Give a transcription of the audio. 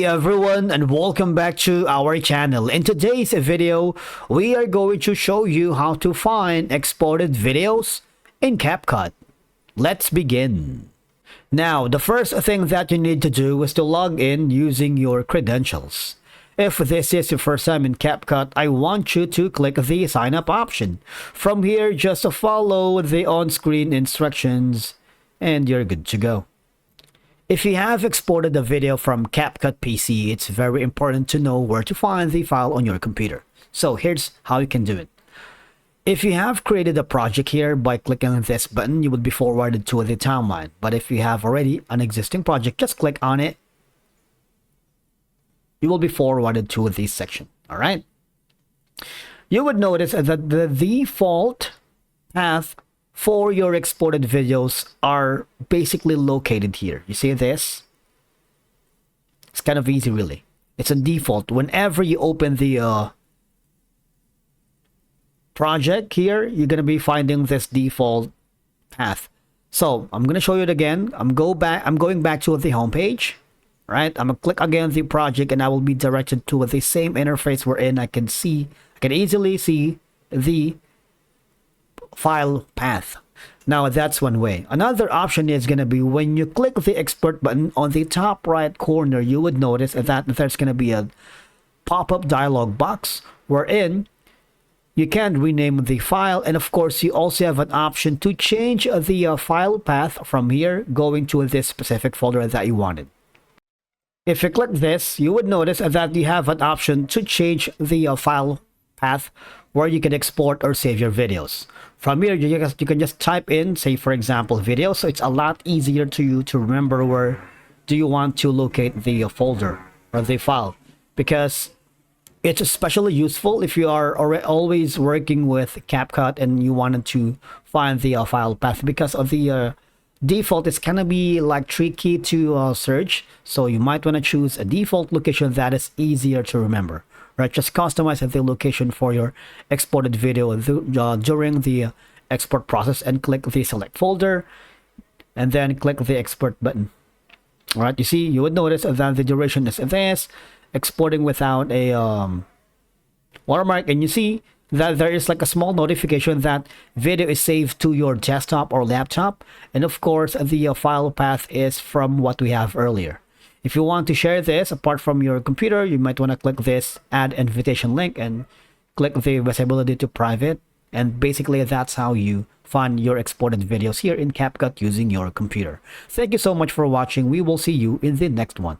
Hey everyone, and welcome back to our channel. In today's video, we are going to show you how to find exported videos in Capcut. Let's begin. Now, the first thing that you need to do is to log in using your credentials. If this is your first time in Capcut, I want you to click the sign up option. From here, just follow the on-screen instructions and you're good to go. If you have exported a video from Capcut PC, it's very important to know where to find the file on your computer. So here's how you can do it. If you have created a project here, by clicking on this button, you would be forwarded to the timeline. But if you have already an existing project, just click on it. You will be forwarded to this section. All right. You would notice that the default path for your exported videos are basically located here. You see this? It's kind of easy, really. It's a default. Whenever you open the project here, you're going to be finding this default path. So I'm going to show you it again. I'm going back to the home page. Right? I'm going to click again the project and I will be directed to the same interface wherein I can easily see the file path. Now that's one way. Another option is going to be when you click the export button on the top right corner, you would notice that there's going to be a pop-up dialog box wherein you can rename the file, and of course you also have an option to change the file path from here going to this specific folder that you wanted. If you click this, you would notice that you have an option to change the file path where you can export or save your videos. From here, you can just type in, say for example, video. So it's a lot easier to you to remember where do you want to locate the folder or the file, because it's especially useful if you are always working with CapCut and you wanted to find the file path, because of the default is gonna be like tricky to search. So you might want to choose a default location that is easier to remember. Right, just customize the location for your exported video during the export process and click the select folder and then click the export button. All right, you see, you would notice that the duration is this, exporting without a watermark, and you see that there is like a small notification that video is saved to your desktop or laptop, and of course the file path is from what we have earlier. If you want to share this apart from your computer, you might want to click this add invitation link and click the visibility to private. And basically that's how you find your exported videos here in CapCut using your computer. Thank you so much for watching. We will see you in the next one.